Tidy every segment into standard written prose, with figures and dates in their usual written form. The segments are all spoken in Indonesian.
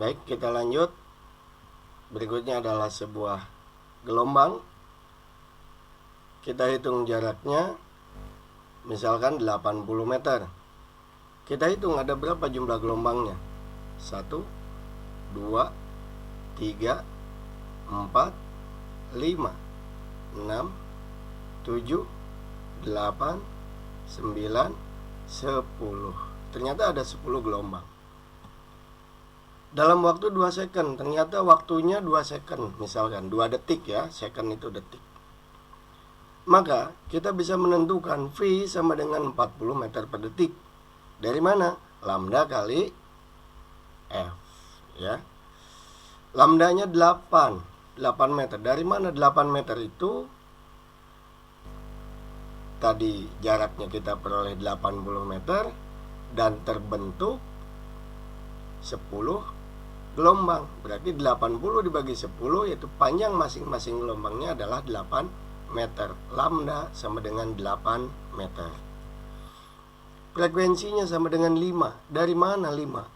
Baik, kita lanjut. Berikutnya adalah sebuah gelombang. Kita hitung jaraknya, misalkan 80 meter. Kita hitung ada berapa jumlah gelombangnya. 1, 2, 3, 4, 5, 6, 7, 8, 9, 10. Ternyata ada 10 gelombang. Dalam waktu 2 second, ternyata waktunya 2 second, misalkan 2 detik ya, second itu detik. Maka kita bisa menentukan V sama dengan 40 meter per detik. Dari mana? Lambda kali F ya. Lambdanya 8 meter. Dari mana 8 meter itu? Tadi jaraknya kita peroleh 80 meter dan terbentuk 10 gelombang. Berarti 80 dibagi 10, yaitu panjang masing-masing gelombangnya adalah 8 meter. Lambda sama dengan 8 meter. Frekuensinya sama dengan 5. Dari mana 5?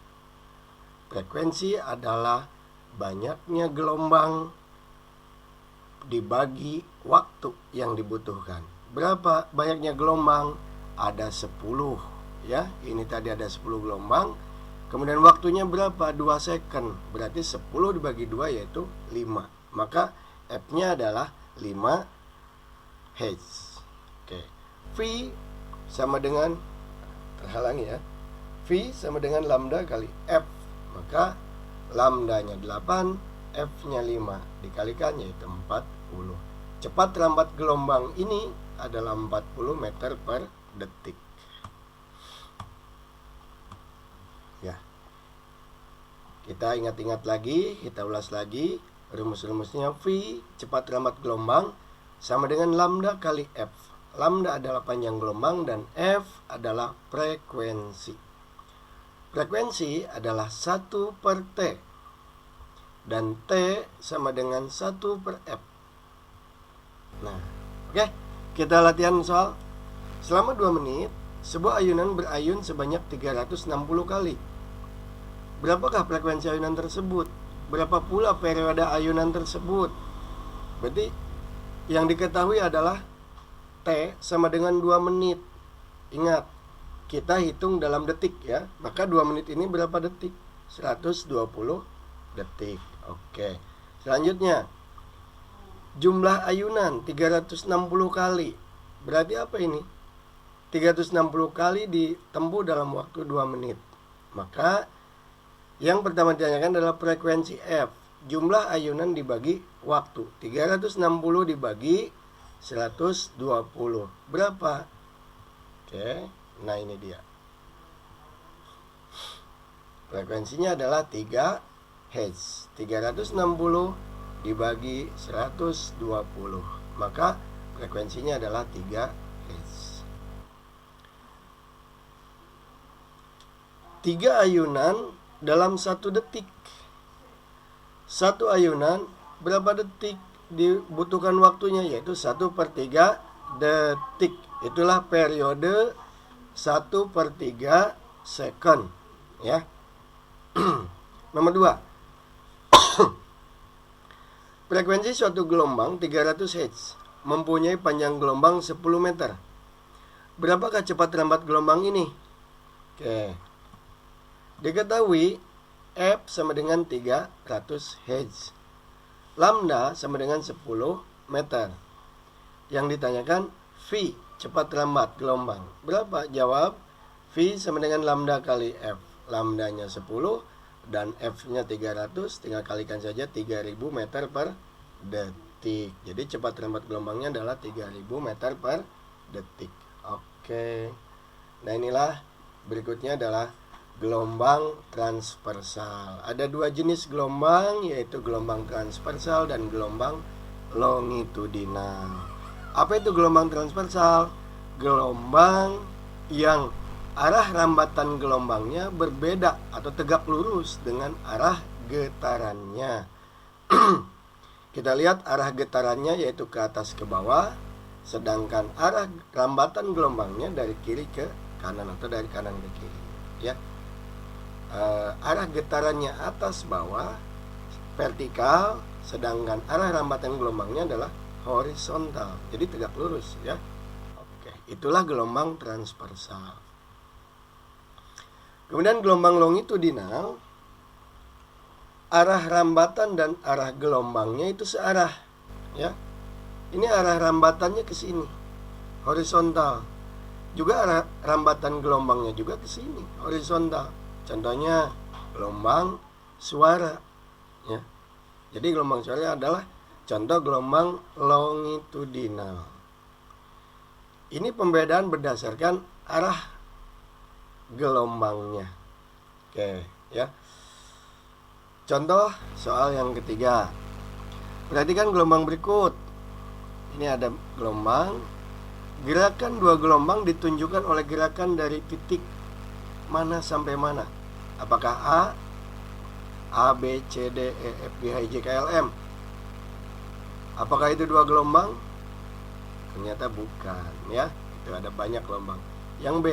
Frekuensi adalah banyaknya gelombang dibagi waktu yang dibutuhkan. Berapa banyaknya gelombang? Ada 10 ya. Ini tadi ada 10 gelombang. Kemudian waktunya berapa? 2 second. Berarti 10 dibagi 2 yaitu 5. Maka F-nya adalah 5 Hz. Oke. V sama dengan, terhalangi ya, V sama dengan lambda kali F. Maka lambdanya 8, F-nya 5. Dikalikan yaitu 40. Cepat lambat gelombang ini adalah 40 meter per detik. Ya. Kita ingat-ingat lagi, kita ulas lagi rumus-rumusnya. V cepat lambat gelombang sama dengan lambda kali F. Lambda adalah panjang gelombang dan F adalah frekuensi. Frekuensi adalah 1 per T dan T sama dengan 1 per F. Nah, oke, kita latihan soal. Selama 2 menit sebuah ayunan berayun sebanyak 360 kali. Berapakah frekuensi ayunan tersebut? Berapa pula periode ayunan tersebut? Berarti yang diketahui adalah T sama dengan 2 menit. Ingat, kita hitung dalam detik ya. Maka 2 menit ini berapa detik? 120 detik. Oke. Selanjutnya, jumlah ayunan 360 kali. Berarti apa ini? 360 kali ditempuh dalam waktu 2 menit. Maka yang pertama ditanyakan adalah frekuensi F. Jumlah ayunan dibagi waktu. 360 dibagi 120. Berapa? Oke, nah ini dia. Frekuensinya adalah 3 Hz. 360 dibagi 120. Maka frekuensinya adalah 3 Hz. 3 ayunan dalam 1 detik. 1 ayunan berapa detik dibutuhkan waktunya? Yaitu 1/3 detik. Itulah periode 1/3 second ya. Nomor 2. Frekuensi suatu gelombang 300 Hz mempunyai panjang gelombang 10 meter. Berapakah cepat lambat gelombang ini? Oke. Diketahui F sama dengan 300 Hz. Lambda sama dengan 10 meter. Yang ditanyakan V, cepat lambat gelombang. Berapa? Jawab, V sama dengan lambda kali F. Lambdanya 10 dan F-nya 300. Tinggal kalikan saja 3000 meter per detik. Jadi cepat lambat gelombangnya adalah 3000 meter per detik. Oke. Nah inilah berikutnya adalah gelombang transversal. Ada 2 jenis gelombang, yaitu gelombang transversal dan gelombang longitudinal. Apa itu gelombang transversal? Gelombang yang arah rambatan gelombangnya berbeda atau tegak lurus dengan arah getarannya. Kita lihat arah getarannya yaitu ke atas ke bawah, sedangkan arah rambatan gelombangnya dari kiri ke kanan atau dari kanan ke kiri, ya. arah getarannya atas bawah vertikal, sedangkan arah rambatan gelombangnya adalah horizontal, jadi tegak lurus ya. Oke, itulah gelombang transversal. Kemudian gelombang longitudinal, arah rambatan dan arah gelombangnya itu searah ya. Ini arah rambatannya ke sini, horizontal. Juga arah rambatan gelombangnya juga ke sini, horizontal. Contohnya gelombang suara ya. Jadi gelombang suara adalah contoh gelombang longitudinal. Ini pembedaan berdasarkan arah gelombangnya. Oke, ya. Contoh soal yang ketiga. Perhatikan gelombang berikut. Ini ada gelombang. Gerakan dua gelombang ditunjukkan oleh gerakan dari titik mana sampai mana. Apakah A, B, C, D, E, F, G, H, I, J, K, L, M? Apakah itu dua gelombang? Ternyata bukan ya. Itu ada banyak gelombang. Yang B,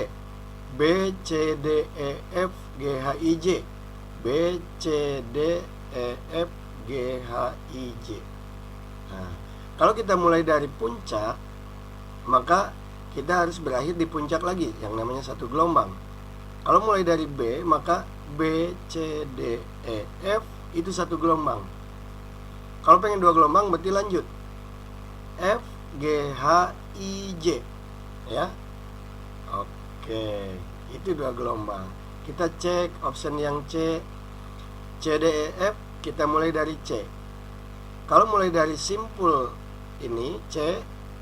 B, C, D, E, F, G, H, I, J. B, C, D, E, F, G, H, I, J. Nah, kalau kita mulai dari puncak, maka kita harus berakhir di puncak lagi, yang namanya satu gelombang. Kalau mulai dari B, maka B, C, D, E, F itu satu gelombang. Kalau pengen dua gelombang berarti lanjut F, G, H, I, J ya. Oke, itu dua gelombang. Kita cek option yang C, C, D, E, F. Kita mulai dari C. Kalau mulai dari simpul ini C,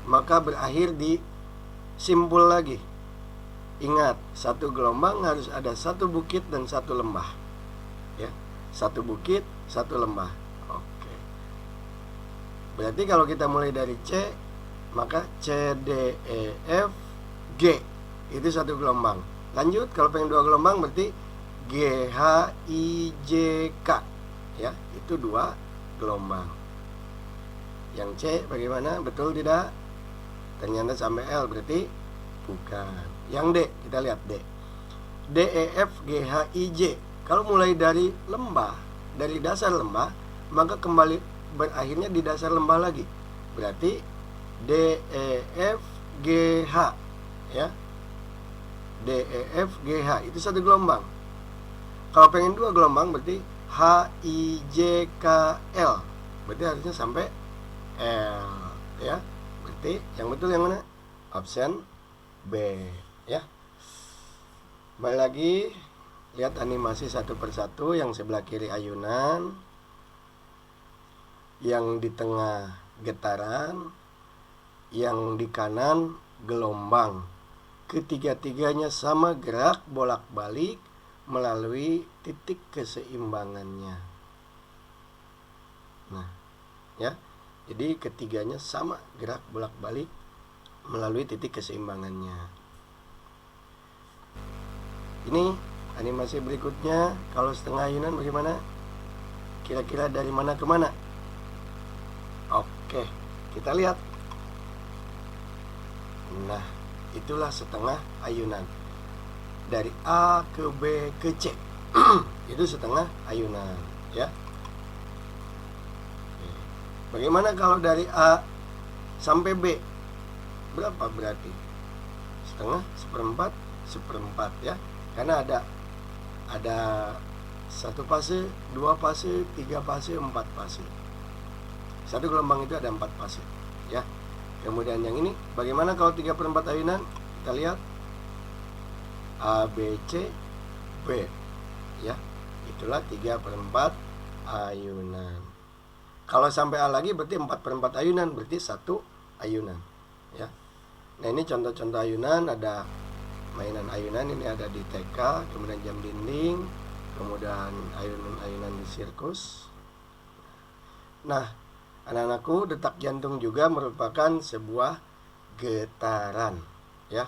maka berakhir di simpul lagi. Ingat, satu gelombang harus ada satu bukit dan satu lembah ya. Satu bukit, satu lembah. Oke. Berarti kalau kita mulai dari C, maka C, D, E, F, G itu satu gelombang. Lanjut, kalau pengen dua gelombang berarti G, H, I, J, K ya. Itu dua gelombang. Yang C bagaimana? Betul tidak? Ternyata sampai L, berarti bukan. Yang D, kita lihat D. D, E, F, G, H, I, J. Kalau mulai dari lembah, dari dasar lembah, maka kembali berakhirnya di dasar lembah lagi. Berarti D, E, F, G, H ya. D, E, F, G, H itu satu gelombang. Kalau pengen dua gelombang berarti H, I, J, K, L. Berarti harusnya sampai L ya. Berarti yang betul yang mana? Option B ya. Balik lagi, lihat animasi satu persatu. Yang sebelah kiri ayunan, yang di tengah getaran, yang di kanan gelombang. Ketiga-tiganya sama gerak bolak-balik melalui titik keseimbangannya. Nah, ya. Jadi ketiganya sama gerak bolak-balik melalui titik keseimbangannya. Ini animasi berikutnya. Kalau setengah ayunan bagaimana? Kira-kira dari mana ke mana? Oke, kita lihat. Nah, itulah setengah ayunan. Dari A ke B ke C. Itu setengah ayunan ya. Bagaimana kalau dari A sampai B? Berapa berarti? Setengah, seperempat, seperempat ya. Karena ada satu fase, dua fase, tiga fase, empat fase. Satu gelombang itu ada 4 fase ya. Kemudian yang ini, bagaimana kalau 3/4 ayunan? Kita lihat A, B, C, B ya. Itulah 3/4 ayunan. Kalau sampai A lagi berarti 4/4 ayunan, berarti satu ayunan ya. Nah, ini contoh-contoh ayunan. Ada mainan ayunan, ini ada di TK, kemudian jam dinding, kemudian ayunan-ayunan di sirkus. Nah, anak-anakku, detak jantung juga merupakan sebuah getaran ya.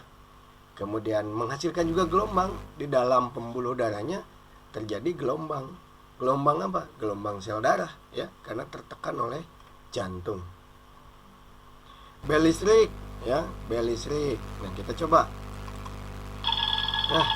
Kemudian menghasilkan juga gelombang. Di dalam pembuluh darahnya terjadi gelombang. Gelombang apa? Gelombang sel darah ya, karena tertekan oleh jantung. Bel listrik ya, bel listrik. Nah, kita coba. Nah,